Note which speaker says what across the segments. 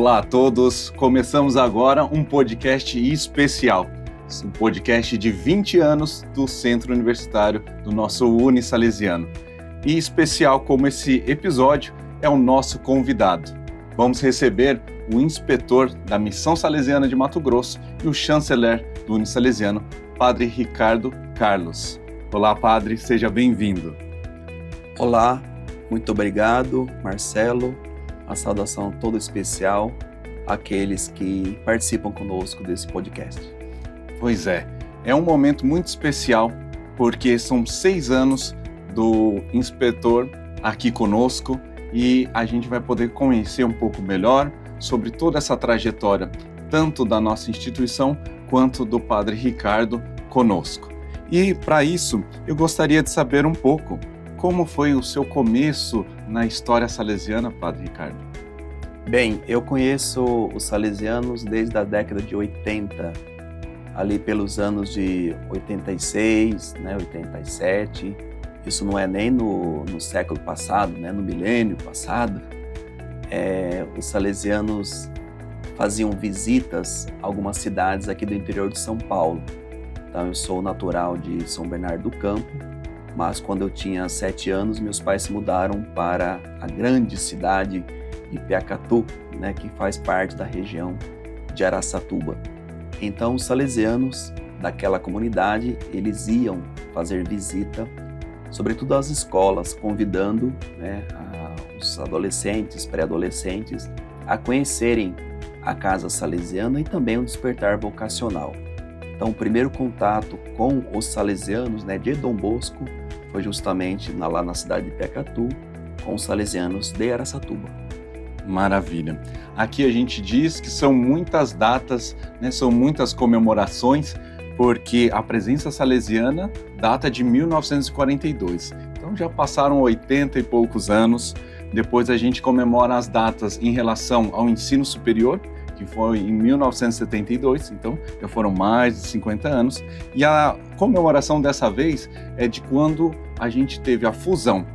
Speaker 1: Olá a todos, começamos agora um podcast especial, um podcast de 20 anos do Centro Universitário do nosso Unisalesiano. E especial como esse episódio é o nosso convidado. Vamos receber o inspetor da Missão Salesiana de Mato Grosso e o chanceler do Unisalesiano, Padre Ricardo Carlos. Olá, Padre, seja bem-vindo.
Speaker 2: Olá, muito obrigado, Marcelo. Uma saudação toda especial àqueles que participam conosco desse podcast.
Speaker 1: Pois é um momento muito especial porque são 6 anos do inspetor aqui conosco e a gente vai poder conhecer um pouco melhor sobre toda essa trajetória, tanto da nossa instituição quanto do Padre Ricardo conosco. E para isso, eu gostaria de saber um pouco como foi o seu começo na história salesiana, Padre Ricardo?
Speaker 2: Bem, eu conheço os salesianos desde a década de 80, ali pelos anos de 86, 87. Isso não é nem no século passado, no milênio passado. Os salesianos faziam visitas a algumas cidades aqui do interior de São Paulo. Então, eu sou natural de São Bernardo do Campo, mas quando eu tinha 7 anos, meus pais se mudaram para a grande cidade de Piacatu, que faz parte da região de Araçatuba. Então, os salesianos daquela comunidade, eles iam fazer visita, sobretudo às escolas, convidando os adolescentes, pré-adolescentes, a conhecerem a casa salesiana e também o despertar vocacional. Então, o primeiro contato com os salesianos de Dom Bosco foi justamente lá na cidade de Piacatu, com os salesianos de Araçatuba.
Speaker 1: Maravilha. Aqui a gente diz que são muitas datas, são muitas comemorações, porque a presença salesiana data de 1942. Então já passaram 80 e poucos anos. Depois a gente comemora as datas em relação ao ensino superior, que foi em 1972, então já foram mais de 50 anos. E a comemoração dessa vez é de quando a gente teve a fusão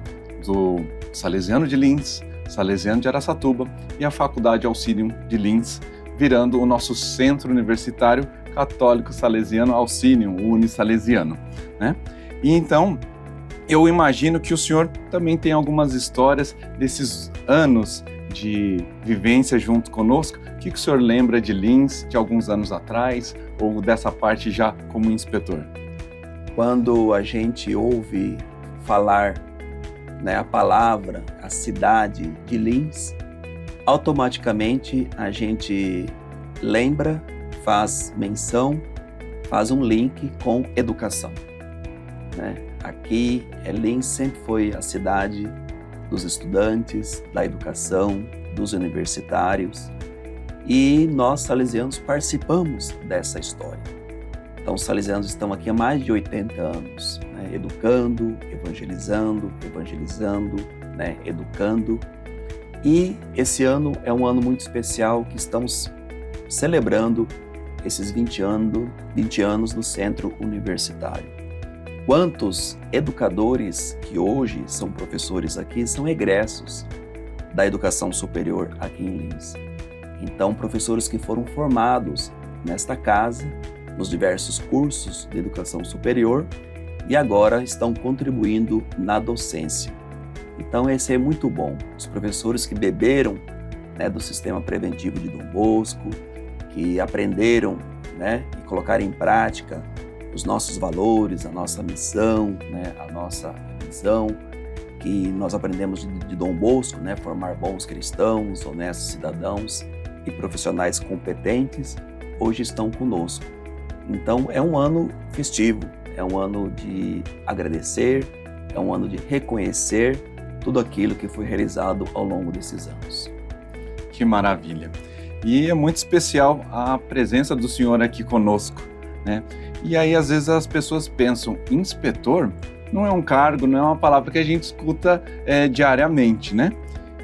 Speaker 1: do Salesiano de Lins, Salesiano de Araçatuba e a Faculdade Auxílio de Lins, virando o nosso Centro Universitário Católico Salesiano Auxílio, o Unisalesiano, E então, eu imagino que o senhor também tem algumas histórias desses anos de vivência junto conosco. O que o senhor lembra de Lins de alguns anos atrás ou dessa parte já como inspetor?
Speaker 2: Quando a gente ouve falar a palavra, a cidade de Lins, automaticamente a gente lembra, faz menção, faz um link com educação. Aqui, Lins sempre foi a cidade dos estudantes, da educação, dos universitários, e nós, salesianos, participamos dessa história. Então, os salesianos estão aqui há mais de 80 anos, educando, evangelizando, educando. E esse ano é um ano muito especial que estamos celebrando esses 20 anos no Centro Universitário. Quantos educadores que hoje são professores aqui são egressos da educação superior aqui em Lins. Então, professores que foram formados nesta casa, nos diversos cursos de educação superior e agora estão contribuindo na docência. Então, esse é muito bom. Os professores que beberam do sistema preventivo de Dom Bosco, que aprenderam e colocaram em prática os nossos valores, a nossa missão, a nossa visão, que nós aprendemos de Dom Bosco, formar bons cristãos, honestos cidadãos e profissionais competentes, hoje estão conosco. Então, é um ano festivo, é um ano de agradecer, é um ano de reconhecer tudo aquilo que foi realizado ao longo desses anos.
Speaker 1: Que maravilha! E é muito especial a presença do senhor aqui conosco, E aí, às vezes, as pessoas pensam, inspetor não é um cargo, não é uma palavra que a gente escuta diariamente,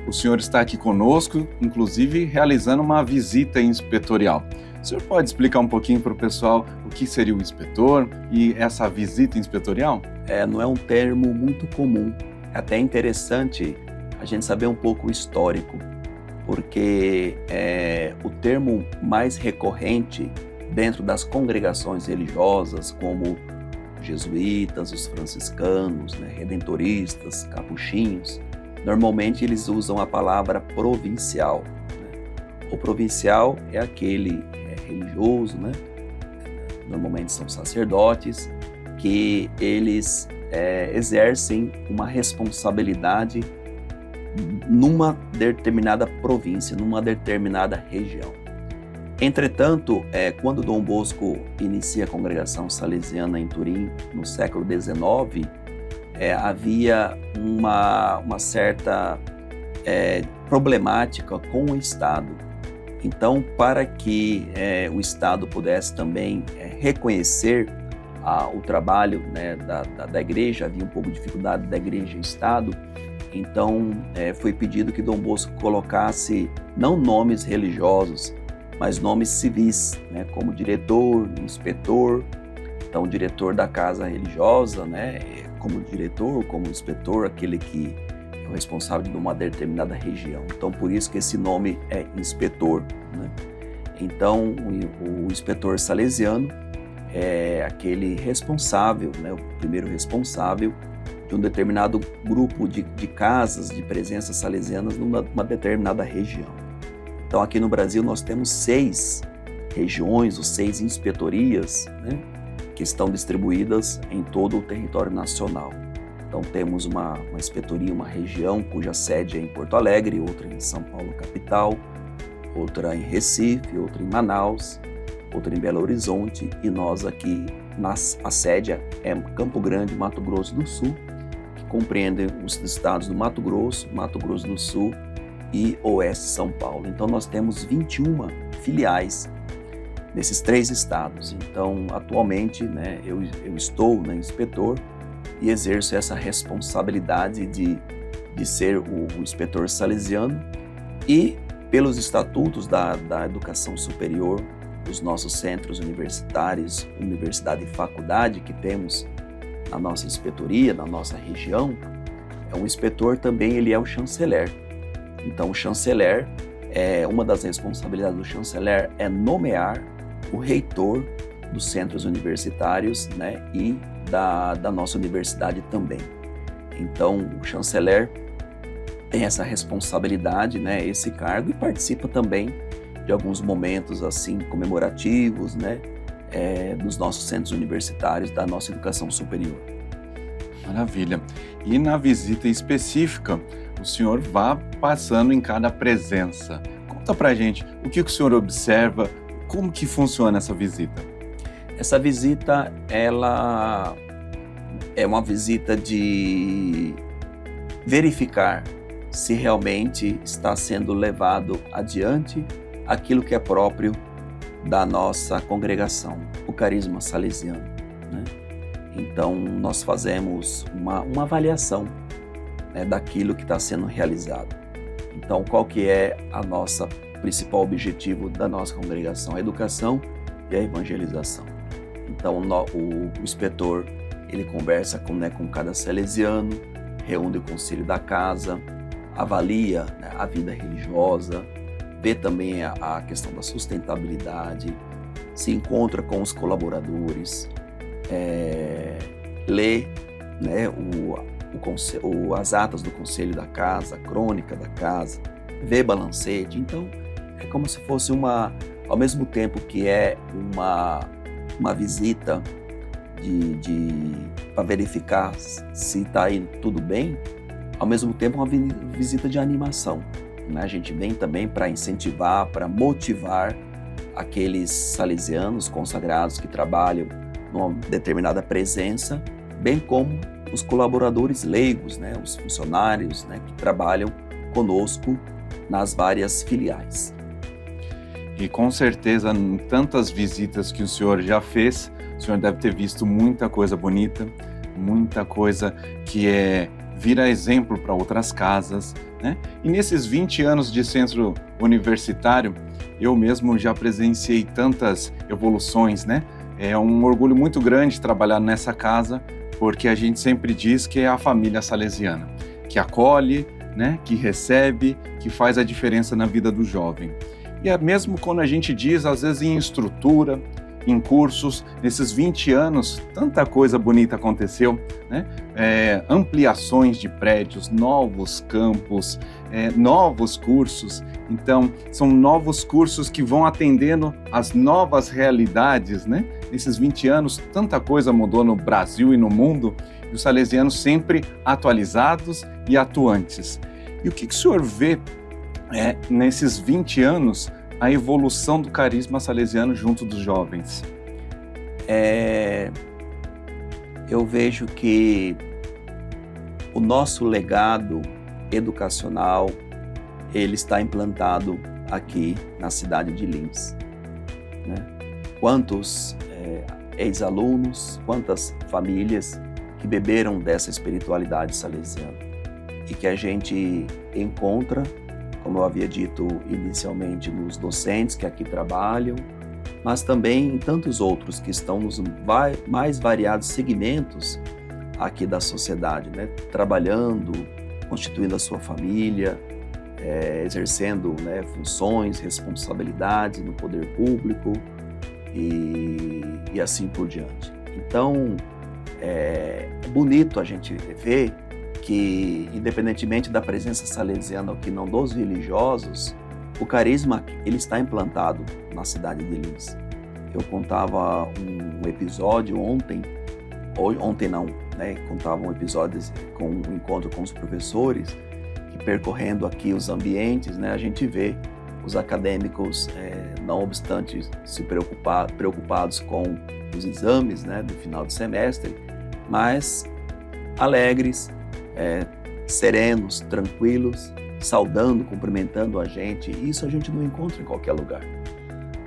Speaker 1: O senhor está aqui conosco, inclusive, realizando uma visita inspetorial. O senhor pode explicar um pouquinho para o pessoal o que seria o inspetor e essa visita inspetorial?
Speaker 2: Não é um termo muito comum. É até interessante a gente saber um pouco o histórico, porque o termo mais recorrente dentro das congregações religiosas, como os jesuítas, os franciscanos, né, redentoristas, capuchinhos, normalmente eles usam a palavra provincial. O provincial é aquele religioso, né? Normalmente são sacerdotes, que eles exercem uma responsabilidade numa determinada província, numa determinada região. Entretanto, quando Dom Bosco inicia a congregação salesiana em Turim, no século XIX, havia uma certa problemática com o Estado. Então, para que o Estado pudesse também reconhecer o trabalho, né, da igreja, havia um pouco de dificuldade da igreja e Estado, então foi pedido que Dom Bosco colocasse não nomes religiosos, mas nomes civis, né, como diretor, inspetor. Então, o diretor da casa religiosa, né, como diretor, como inspetor, aquele que é o responsável de uma determinada região. Então, por isso que esse nome é inspetor, né? Então, o inspetor salesiano é aquele responsável, né, o primeiro responsável de um determinado grupo de casas de presença salesianas numa determinada região. Então, aqui no Brasil, nós temos 6 regiões, ou 6 inspetorias, né, que estão distribuídas em todo o território nacional. Então, temos uma inspetoria, uma região cuja sede é em Porto Alegre, outra em São Paulo, capital, outra em Recife, outra em Manaus, outra em Belo Horizonte, e nós aqui, a sede é Campo Grande, Mato Grosso do Sul, que compreende os estados do Mato Grosso do Sul e Oeste São Paulo. Então, nós temos 21 filiais nesses 3 estados. Então, atualmente, né, eu estou, né, inspetor e exerço essa responsabilidade de ser o inspetor salesiano, e pelos estatutos da educação superior, dos nossos centros universitários, universidade e faculdade que temos na nossa inspetoria, na nossa região, o inspetor também ele é o chanceler. Então, o chanceler, uma das responsabilidades do chanceler é nomear o reitor dos centros universitários, né, e da nossa universidade também. Então, o chanceler tem essa responsabilidade, né, esse cargo, e participa também de alguns momentos assim comemorativos, né, dos nossos centros universitários, da nossa educação superior.
Speaker 1: Maravilha. E na visita específica, o senhor vai passando em cada presença. Conta pra gente o que o senhor observa, como que funciona essa visita?
Speaker 2: Essa visita, ela é uma visita de verificar se realmente está sendo levado adiante aquilo que é próprio da nossa congregação, o carisma salesiano, né? Então, nós fazemos uma avaliação, né, daquilo que está sendo realizado. Então, qual que é a nossa principal objetivo da nossa congregação? A educação e a evangelização. Então, o inspetor, ele conversa com cada salesiano, reúne o conselho da casa, avalia, né, a vida religiosa, vê também a questão da sustentabilidade, se encontra com os colaboradores, lê, né, as atas do conselho da casa, a crônica da casa, vê balancete. Então, é como se fosse ao mesmo tempo que é uma visita para verificar se está indo tudo bem, ao mesmo tempo uma visita de animação, né? A gente vem também para incentivar, para motivar aqueles salesianos consagrados que trabalham numa determinada presença, bem como os colaboradores leigos, né? Os funcionários, né, que trabalham conosco nas várias filiais.
Speaker 1: E com certeza, em tantas visitas que o senhor já fez, o senhor deve ter visto muita coisa bonita, muita coisa que vira exemplo para outras casas, né? E nesses 20 anos de centro universitário, eu mesmo já presenciei tantas evoluções, né? É um orgulho muito grande trabalhar nessa casa, porque a gente sempre diz que é a família salesiana, que acolhe, né, que recebe, que faz a diferença na vida do jovem. E é mesmo quando a gente diz, às vezes em estrutura, em cursos, nesses 20 anos, tanta coisa bonita aconteceu, né? Ampliações de prédios, novos campos, novos cursos. Então, são novos cursos que vão atendendo às novas realidades, né? Nesses 20 anos, tanta coisa mudou no Brasil e no mundo, e os salesianos sempre atualizados e atuantes. E o que o senhor vê nesses 20 anos, a evolução do carisma salesiano junto dos jovens?
Speaker 2: Eu vejo que o nosso legado educacional, ele está implantado aqui na cidade de Lins, né? Quantos ex-alunos, quantas famílias que beberam dessa espiritualidade salesiana e que a gente encontra, como eu havia dito inicialmente, nos docentes que aqui trabalham, mas também em tantos outros que estão nos mais variados segmentos aqui da sociedade, né? Trabalhando, constituindo a sua família, exercendo, né, funções, responsabilidades no poder público e assim por diante. Então, é bonito a gente ver que, independentemente da presença salesiana ou que não dos religiosos, o carisma ele está implantado na cidade de Lins. Eu contava um episódio ontem não, né? Contava um episódio com um encontro com os professores, que percorrendo aqui os ambientes, né, a gente vê os acadêmicos, não obstante se preocupados com os exames, né, do final do semestre, mas alegres, serenos, tranquilos, saudando, cumprimentando a gente. Isso a gente não encontra em qualquer lugar,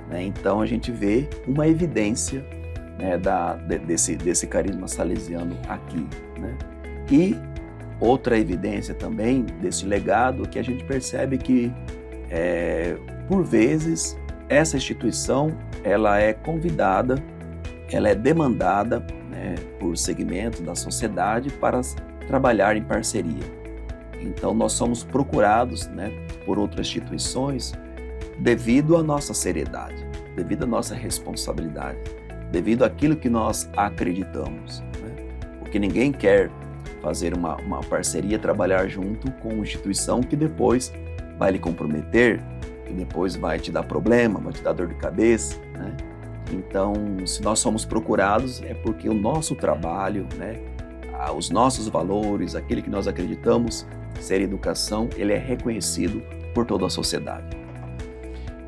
Speaker 2: né? Então a gente vê uma evidência, né, desse carisma salesiano aqui, né? E outra evidência também desse legado que a gente percebe que, por vezes, essa instituição ela é convidada, ela é demandada, né, por segmento da sociedade para trabalhar em parceria. Então nós somos procurados, né, por outras instituições devido à nossa seriedade, devido à nossa responsabilidade, devido àquilo que nós acreditamos, né? Porque ninguém quer fazer uma parceria, trabalhar junto com uma instituição que depois vai lhe comprometer, que depois vai te dar problema, vai te dar dor de cabeça, né? Então, se nós somos procurados, é porque o nosso trabalho, né, os nossos valores, aquilo que nós acreditamos ser educação, ele é reconhecido por toda a sociedade.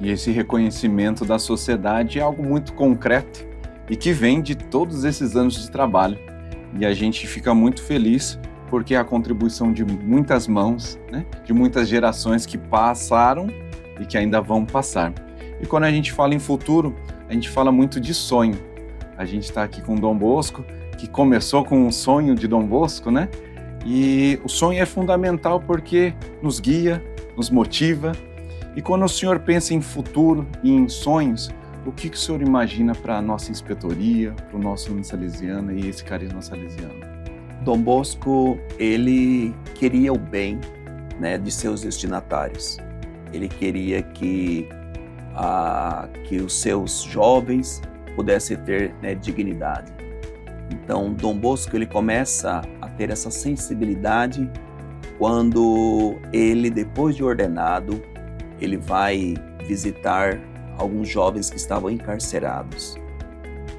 Speaker 1: E esse reconhecimento da sociedade é algo muito concreto e que vem de todos esses anos de trabalho. E a gente fica muito feliz porque é a contribuição de muitas mãos, né, de muitas gerações que passaram e que ainda vão passar. E quando a gente fala em futuro, a gente fala muito de sonho. A gente está aqui com Dom Bosco, que começou com um sonho de Dom Bosco, né? E o sonho é fundamental porque nos guia, nos motiva. E quando o senhor pensa em futuro e em sonhos, o que o senhor imagina para a nossa inspetoria, para o nosso ano salesiano e esse carisma salesiano?
Speaker 2: Dom Bosco, ele queria o bem, né, de seus destinatários. Ele queria que os seus jovens pudessem ter, né, dignidade. Então, Dom Bosco ele começa a ter essa sensibilidade quando ele, depois de ordenado, ele vai visitar alguns jovens que estavam encarcerados,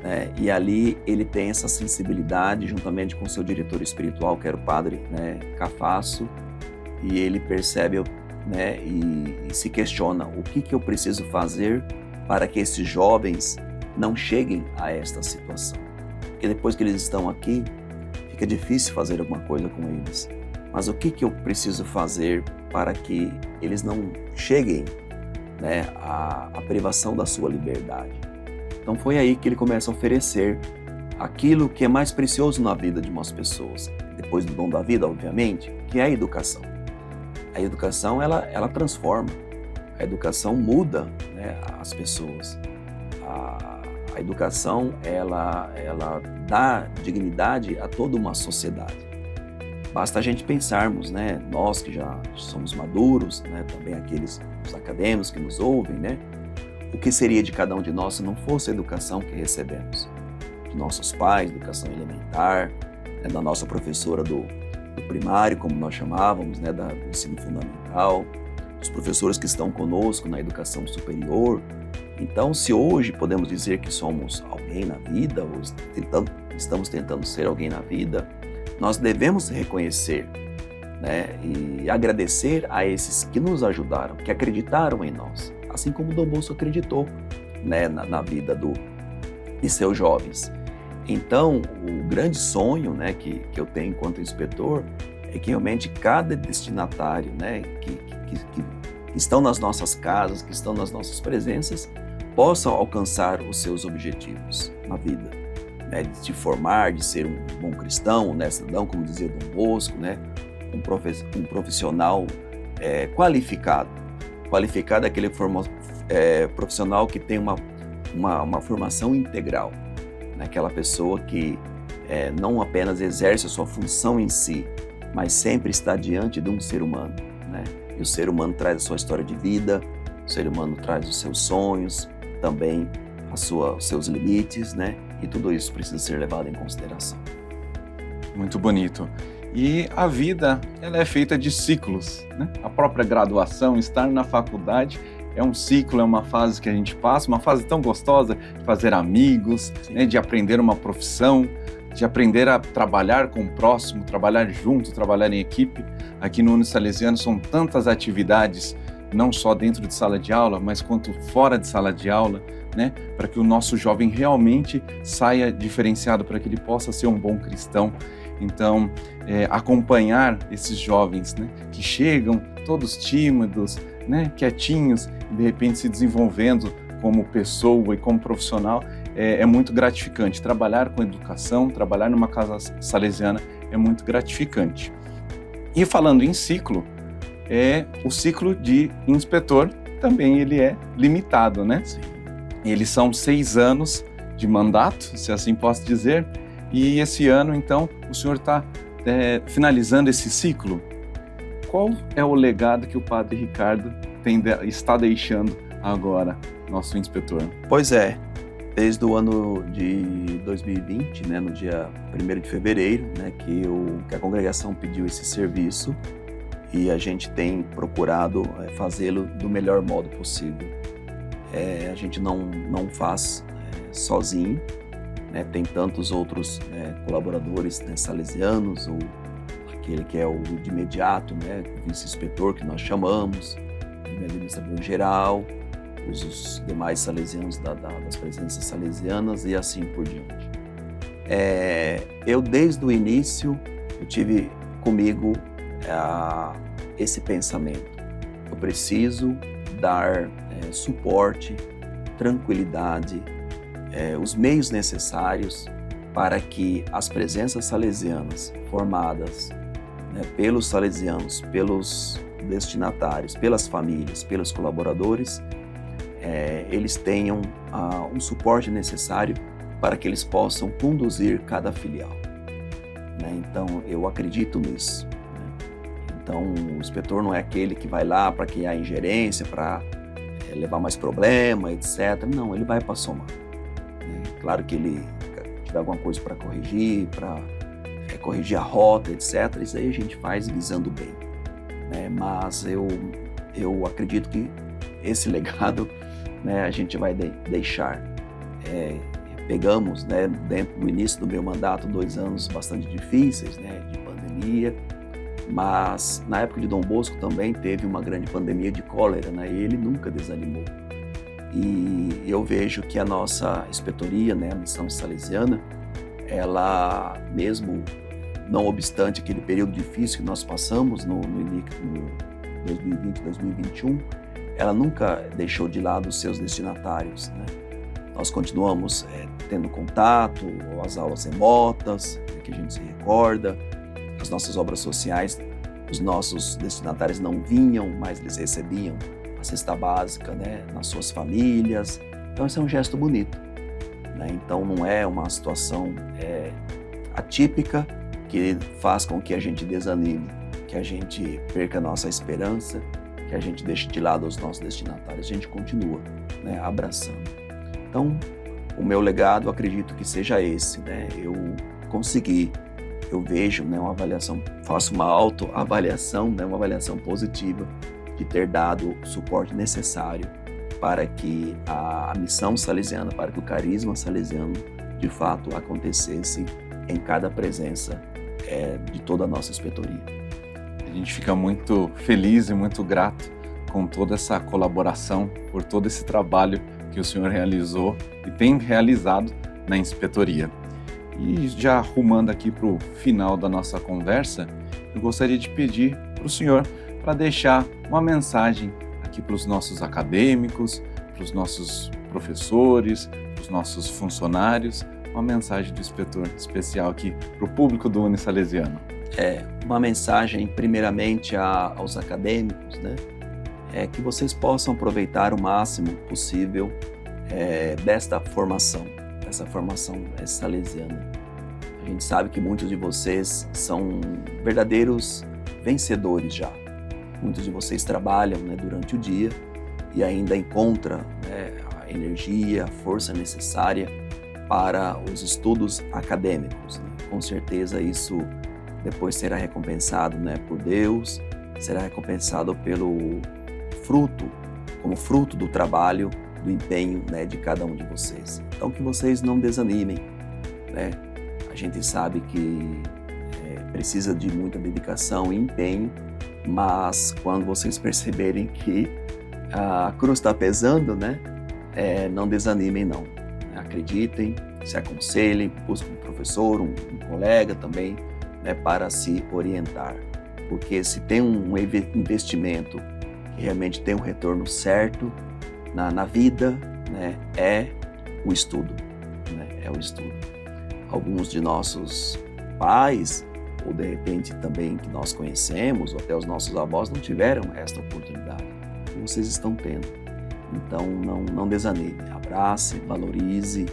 Speaker 2: né? E ali ele tem essa sensibilidade, juntamente com seu diretor espiritual, que era o padre, né, Cafasso, e ele percebe, né, e se questiona o que eu preciso fazer para que esses jovens não cheguem a esta situação. Porque depois que eles estão aqui, fica difícil fazer alguma coisa com eles. Mas o que eu preciso fazer para que eles não cheguem, né, à privação da sua liberdade? Então foi aí que ele começa a oferecer aquilo que é mais precioso na vida de umas pessoas, depois do dom da vida, obviamente, que é a educação. A educação, ela transforma, a educação muda, né, as pessoas. A educação, ela dá dignidade a toda uma sociedade. Basta a gente pensarmos, né, nós que já somos maduros, né, também aqueles os acadêmicos que nos ouvem, né, o que seria de cada um de nós se não fosse a educação que recebemos? De nossos pais, educação elementar, né, da nossa professora do primário, como nós chamávamos, né, do ensino fundamental, dos professores que estão conosco na educação superior. Então, se hoje podemos dizer que somos alguém na vida, ou estamos tentando ser alguém na vida, nós devemos reconhecer, né, e agradecer a esses que nos ajudaram, que acreditaram em nós, assim como Dom Bosco acreditou, né, na vida de seus jovens. Então, o grande sonho, né, que eu tenho enquanto inspetor é que realmente cada destinatário, né, que estão nas nossas casas, que estão nas nossas presenças, possam alcançar os seus objetivos na vida, né, de se formar, de ser um bom cristão, um cidadão, como dizia Dom Bosco, né, um profissional qualificado. Qualificado é aquele profissional que tem uma formação integral, né, aquela pessoa que não apenas exerce a sua função em si, mas sempre está diante de um ser humano, né? E o ser humano traz a sua história de vida, o ser humano traz os seus sonhos, também os seus limites, né? E tudo isso precisa ser levado em consideração.
Speaker 1: Muito bonito. E a vida, ela é feita de ciclos, né? A própria graduação, estar na faculdade é um ciclo, é uma fase que a gente passa, uma fase tão gostosa de fazer amigos, né? De aprender uma profissão, de aprender a trabalhar com o próximo, trabalhar junto, trabalhar em equipe. Aqui no Unisalesiano são tantas atividades, não só dentro de sala de aula, mas quanto fora de sala de aula, né? Para que o nosso jovem realmente saia diferenciado, para que ele possa ser um bom cristão. Então, acompanhar esses jovens, né, que chegam todos tímidos, né, quietinhos, e de repente se desenvolvendo como pessoa e como profissional, é muito gratificante. Trabalhar com educação, trabalhar numa casa salesiana é muito gratificante. E falando em ciclo, o ciclo de inspetor também ele é limitado, né?
Speaker 2: Sim.
Speaker 1: Eles são 6 anos de mandato, se assim posso dizer, e esse ano, então, o senhor está finalizando esse ciclo. Qual é o legado que o Padre Ricardo está deixando agora, nosso inspetor?
Speaker 2: Pois é, desde o ano de 2020, né, no dia 1º de fevereiro, né, que a congregação pediu esse serviço e a gente tem procurado fazê-lo do melhor modo possível. A gente não faz sozinho, né, tem tantos outros colaboradores, né, salesianos, ou aquele que é o de imediato, né, o vice-inspetor que nós chamamos, o administrador geral, os demais salesianos das presenças salesianas e assim por diante. Eu, desde o início, eu tive comigo esse pensamento. Eu preciso dar suporte, tranquilidade, os meios necessários para que as presenças salesianas formadas, né, pelos salesianos, pelos destinatários, pelas famílias, pelos colaboradores, eles tenham um suporte necessário para que eles possam conduzir cada filial, né? Então, eu acredito nisso, né? Então, o inspetor não é aquele que vai lá para criar ingerência, para levar mais problema, etc. Não, ele vai para somar, né? Claro que ele tiver alguma coisa para corrigir, para corrigir a rota, etc. Isso aí a gente faz visando bem, né? Mas eu acredito que esse legado, né, a gente vai deixar. Pegamos, né, no início do meu mandato, 2 anos bastante difíceis, né, de pandemia, mas na época de Dom Bosco também teve uma grande pandemia de cólera, né, e ele nunca desanimou. E eu vejo que a nossa inspetoria, né, a missão salesiana, ela, mesmo não obstante aquele período difícil que nós passamos no 2020, 2021, ela nunca deixou de lado os seus destinatários, né? Nós continuamos tendo contato, as aulas remotas, que a gente se recorda, as nossas obras sociais, os nossos destinatários não vinham, mas eles recebiam a cesta básica, né, nas suas famílias. Então, esse é um gesto bonito, né? Então, não é uma situação atípica, que faz com que a gente desanime, que a gente perca a nossa esperança, que a gente deixe de lado os nossos destinatários. A gente continua, né, abraçando. Então, o meu legado, acredito que seja esse, né? Eu vejo, né, uma avaliação, faço uma autoavaliação, né, uma avaliação positiva de ter dado o suporte necessário para que a missão salesiana, para que o carisma salesiano de fato acontecesse em cada presença de toda a nossa inspetoria.
Speaker 1: A gente fica muito feliz e muito grato com toda essa colaboração, por todo esse trabalho que o senhor realizou e tem realizado na inspetoria. E já rumando aqui para o final da nossa conversa, eu gostaria de pedir para o senhor para deixar uma mensagem aqui para os nossos acadêmicos, para os nossos professores, para os nossos funcionários, uma mensagem do inspetor especial aqui para o público do Unisalesiano.
Speaker 2: Uma mensagem primeiramente aos acadêmicos, né? Que vocês possam aproveitar o máximo possível desta formação, essa formação salesiana. A gente sabe que muitos de vocês são verdadeiros vencedores já. Muitos de vocês trabalham, né, durante o dia e ainda encontram, né, a energia, a força necessária para os estudos acadêmicos, né? Com certeza isso depois será recompensado, né, por Deus, será recompensado pelo fruto, como fruto do trabalho, do empenho, né, de cada um de vocês. Então que vocês não desanimem, né? A gente sabe que precisa de muita dedicação e empenho, mas quando vocês perceberem que a cruz está pesando, né, não desanimem não. Acreditem, se aconselhem, busquem um professor, um colega também, né, para se orientar. Porque se tem um investimento que realmente tem um retorno certo na vida, né, é o estudo, né, é o estudo. Alguns de nossos pais, ou de repente também que nós conhecemos, ou até os nossos avós, não tiveram esta oportunidade. Vocês estão tendo. Então não desanime, abrace, valorize,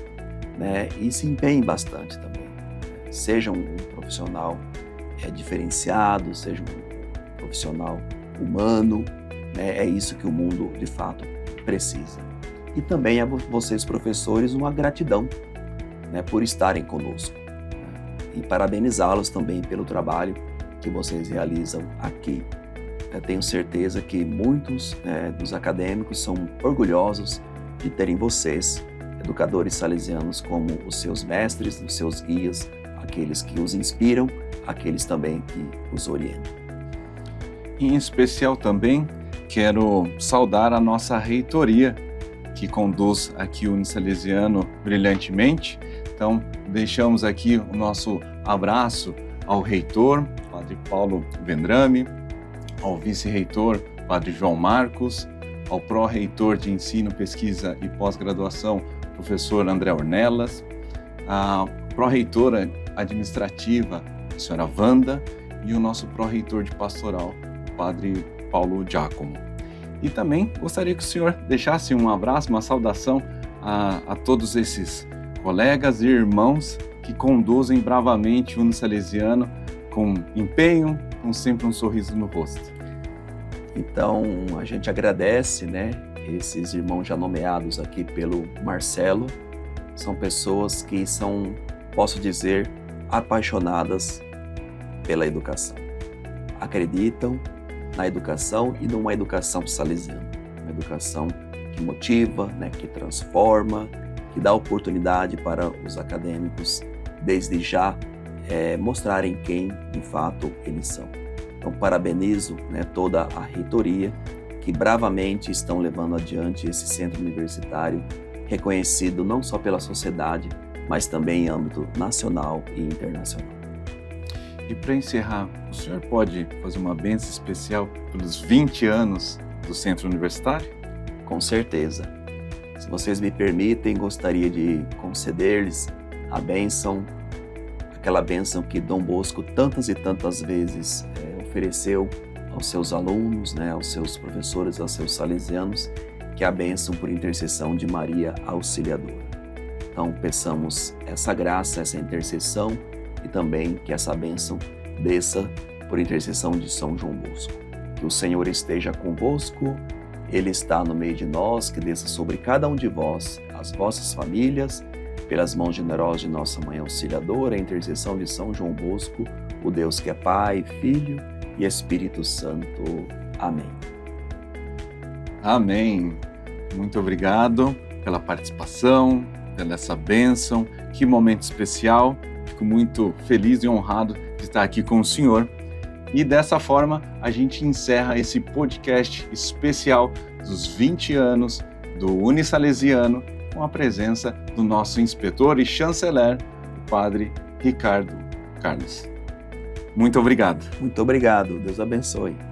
Speaker 2: né, e se empenhe bastante também. Seja um profissional diferenciado, seja um profissional humano, né, é isso que o mundo de fato precisa. E também a vocês, professores, uma gratidão, né, por estarem conosco, né, e parabenizá-los também pelo trabalho que vocês realizam aqui. Eu tenho certeza que muitos dos acadêmicos são orgulhosos de terem vocês, educadores salesianos, como os seus mestres, os seus guias, aqueles que os inspiram, aqueles também que os orientam.
Speaker 1: Em especial também quero saudar a nossa reitoria, que conduz aqui o Unisalesiano brilhantemente. Então, deixamos aqui o nosso abraço ao reitor, Padre Paulo Vendrame, ao vice-reitor, Padre João Marcos, ao pró-reitor de Ensino, Pesquisa e Pós-Graduação, Professor André Ornelas, a pró-reitora administrativa, a senhora Wanda, e o nosso pró-reitor de Pastoral, o Padre Paulo Giacomo. E também gostaria que o senhor deixasse um abraço, uma saudação a todos esses colegas e irmãos que conduzem bravamente o Unisalesiano com empenho, com sempre um sorriso no rosto.
Speaker 2: Então, a gente agradece, né, esses irmãos já nomeados aqui pelo Marcelo. São pessoas que são, posso dizer, apaixonadas pela educação. Acreditam na educação e numa educação salesiana. Uma educação que motiva, né, que transforma, que dá oportunidade para os acadêmicos, desde já, mostrarem quem, de fato, eles são. Então, parabenizo, né, toda a reitoria que bravamente estão levando adiante esse centro universitário, reconhecido não só pela sociedade, mas também em âmbito nacional e internacional.
Speaker 1: E para encerrar, o senhor pode fazer uma bênção especial pelos 20 anos do Centro Universitário?
Speaker 2: Com certeza. Se vocês me permitem, gostaria de conceder-lhes a bênção, aquela bênção que Dom Bosco tantas e tantas vezes ofereceu aos seus alunos, né, aos seus professores, aos seus salesianos, que é a bênção por intercessão de Maria Auxiliadora. Então, peçamos essa graça, essa intercessão, e também que essa bênção desça por intercessão de São João Bosco. Que o Senhor esteja convosco, Ele está no meio de nós, que desça sobre cada um de vós, as vossas famílias, pelas mãos generosas de nossa Mãe Auxiliadora, a intercessão de São João Bosco, o Deus que é Pai, Filho e Espírito Santo. Amém.
Speaker 1: Amém. Muito obrigado pela participação, pela essa bênção. Que momento especial. Fico muito feliz e honrado de estar aqui com o senhor. E dessa forma, a gente encerra esse podcast especial dos 20 anos do Unisalesiano, com a presença do nosso inspetor e chanceler, o Padre Ricardo Carlos. Muito obrigado.
Speaker 2: Muito obrigado. Deus abençoe.